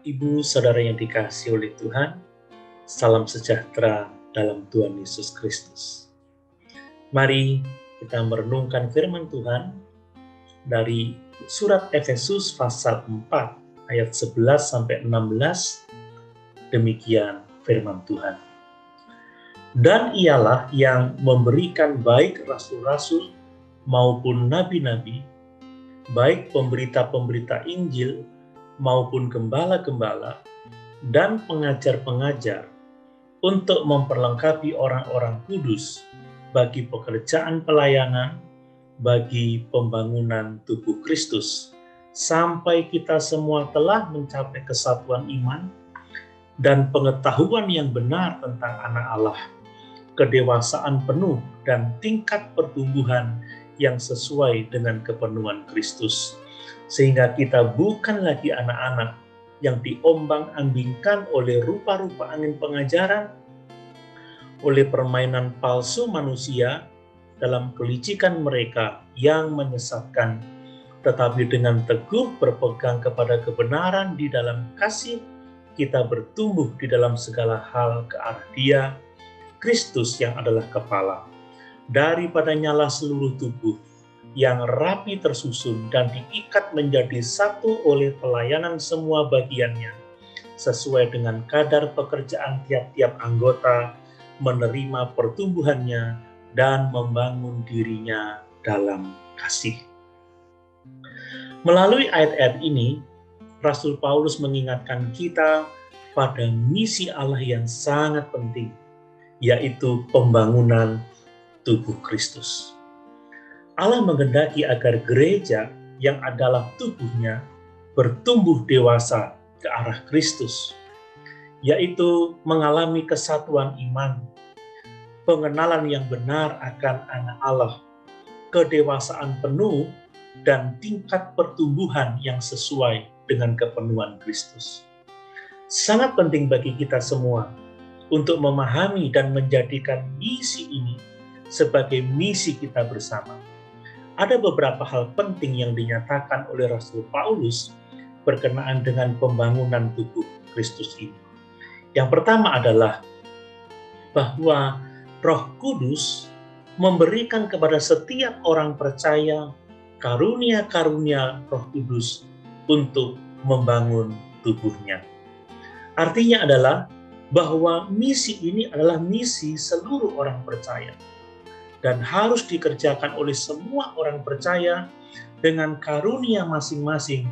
Bapak, Ibu, Saudara yang dikasihi oleh Tuhan, salam sejahtera dalam Tuhan Yesus Kristus. Mari kita merenungkan firman Tuhan dari surat Efesus pasal 4 ayat 11-16. Demikian firman Tuhan. Dan ialah yang memberikan baik rasul-rasul maupun nabi-nabi, baik pemberita-pemberita Injil maupun gembala-gembala dan pengajar-pengajar untuk memperlengkapi orang-orang kudus bagi pekerjaan pelayanan, bagi pembangunan tubuh Kristus, sampai kita semua telah mencapai kesatuan iman dan pengetahuan yang benar tentang anak Allah, kedewasaan penuh dan tingkat pertumbuhan yang sesuai dengan kepenuhan Kristus, sehingga kita bukan lagi anak-anak yang diombang-ambingkan oleh rupa-rupa angin pengajaran, oleh permainan palsu manusia dalam kelicikan mereka yang menyesatkan, tetapi dengan teguh berpegang kepada kebenaran di dalam kasih, kita bertumbuh di dalam segala hal ke arah Dia, Kristus yang adalah kepala. Daripada nyala seluruh tubuh yang rapi tersusun dan diikat menjadi satu oleh pelayanan semua bagiannya, sesuai dengan kadar pekerjaan tiap-tiap anggota, menerima pertumbuhannya dan membangun dirinya dalam kasih. Melalui ayat-ayat ini, Rasul Paulus mengingatkan kita pada misi Allah yang sangat penting, yaitu pembangunan tubuh Kristus. Allah menghendaki agar gereja yang adalah tubuhnya bertumbuh dewasa ke arah Kristus, yaitu mengalami kesatuan iman, pengenalan yang benar akan anak Allah, kedewasaan penuh, dan tingkat pertumbuhan yang sesuai dengan kepenuhan Kristus. Sangat penting bagi kita semua untuk memahami dan menjadikan misi ini sebagai misi kita bersama. Ada beberapa hal penting yang dinyatakan oleh Rasul Paulus berkenaan dengan pembangunan tubuh Kristus ini. Yang pertama adalah bahwa Roh Kudus memberikan kepada setiap orang percaya karunia-karunia Roh Kudus untuk membangun tubuhnya. Artinya adalah bahwa misi ini adalah misi seluruh orang percaya dan harus dikerjakan oleh semua orang percaya dengan karunia masing-masing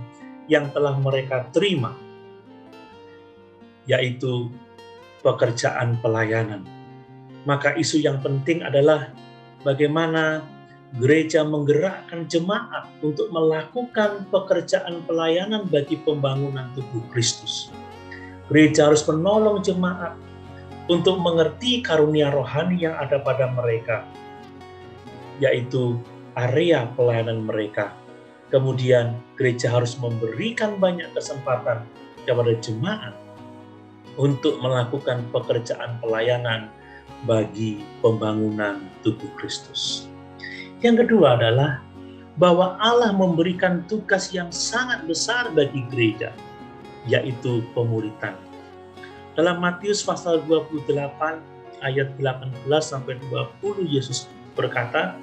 yang telah mereka terima, yaitu pekerjaan pelayanan. Maka isu yang penting adalah bagaimana gereja menggerakkan jemaat untuk melakukan pekerjaan pelayanan bagi pembangunan tubuh Kristus. Gereja harus menolong jemaat untuk mengerti karunia rohani yang ada pada mereka, yaitu area pelayanan mereka. Kemudian gereja harus memberikan banyak kesempatan kepada jemaat untuk melakukan pekerjaan pelayanan bagi pembangunan tubuh Kristus. Yang kedua adalah bahwa Allah memberikan tugas yang sangat besar bagi gereja, yaitu pemuritan. Dalam Matius pasal 28 ayat 18-20, Yesus berkata,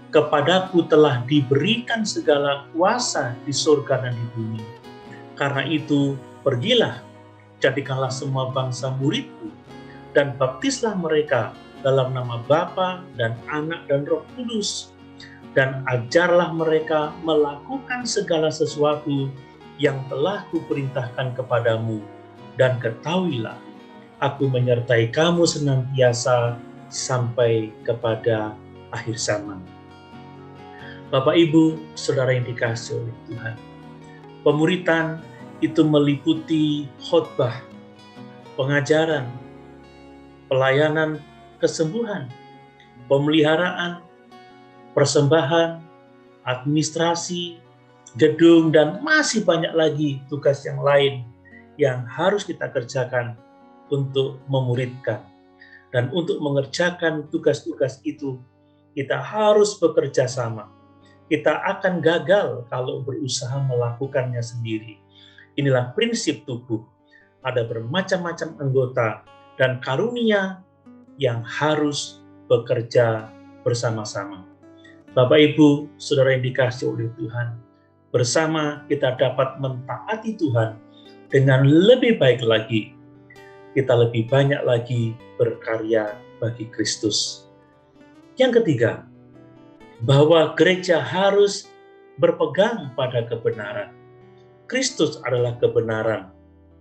"Kepadaku telah diberikan segala kuasa di surga dan di bumi. Karena itu, pergilah, jadikanlah semua bangsa muridku, dan baptislah mereka dalam nama Bapa dan Anak dan Roh Kudus, dan ajarlah mereka melakukan segala sesuatu yang telah kuperintahkan kepadamu, dan ketahuilah, aku menyertai kamu senantiasa sampai kepada akhir zaman." Bapak, Ibu, Saudara yang dikasihi oleh Tuhan, pemuritan itu meliputi khotbah, pengajaran, pelayanan kesembuhan, pemeliharaan, persembahan, administrasi, gedung, dan masih banyak lagi tugas yang lain yang harus kita kerjakan untuk memuridkan. Dan untuk mengerjakan tugas-tugas itu, kita harus bekerja sama. Kita akan gagal kalau berusaha melakukannya sendiri. Inilah prinsip tubuh. Ada bermacam-macam anggota dan karunia yang harus bekerja bersama-sama. Bapak, Ibu, Saudara yang dikasihi oleh Tuhan, bersama kita dapat mentaati Tuhan dengan lebih baik lagi. Kita lebih banyak lagi berkarya bagi Kristus. Yang ketiga, bahwa gereja harus berpegang pada kebenaran. Kristus adalah kebenaran.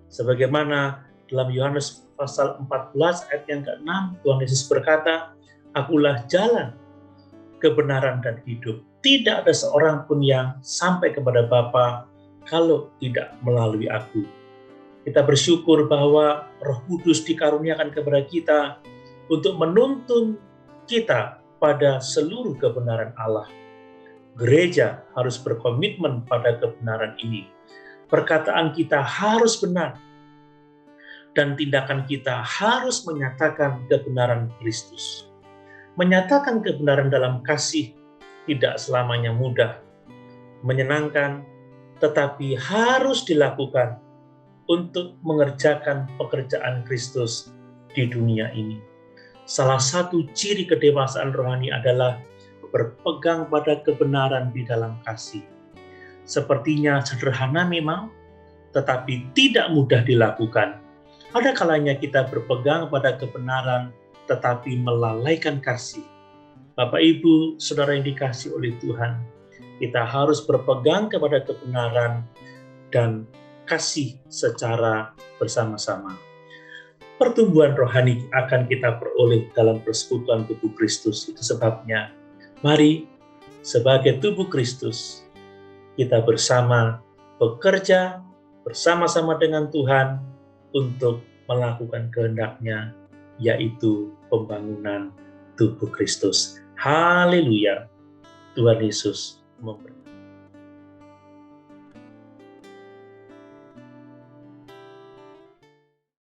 Sebagaimana dalam Yohanes pasal 14 ayat yang ke-6, Tuhan Yesus berkata, "Akulah jalan, kebenaran dan hidup. Tidak ada seorang pun yang sampai kepada Bapa kalau tidak melalui aku." Kita bersyukur bahwa Roh Kudus dikaruniakan kepada kita untuk menuntun kita pada seluruh kebenaran Allah. Gereja harus berkomitmen pada kebenaran ini. Perkataan kita harus benar, dan tindakan kita harus menyatakan kebenaran Kristus. Menyatakan kebenaran dalam kasih tidak selamanya mudah, menyenangkan, tetapi harus dilakukan untuk mengerjakan pekerjaan Kristus di dunia ini. Salah satu ciri kedewasaan rohani adalah berpegang pada kebenaran di dalam kasih. Sepertinya sederhana memang, tetapi tidak mudah dilakukan. Ada kalanya kita berpegang pada kebenaran, tetapi melalaikan kasih. Bapak, Ibu, Saudara yang dikasihi oleh Tuhan, kita harus berpegang kepada kebenaran dan kasih secara bersama-sama. Pertumbuhan rohani akan kita peroleh dalam persekutuan tubuh Kristus. Itu sebabnya, mari sebagai tubuh Kristus, kita bersama bekerja bersama-sama dengan Tuhan untuk melakukan kehendak-Nya, yaitu pembangunan tubuh Kristus. Haleluya. Tuhan Yesus memberkati.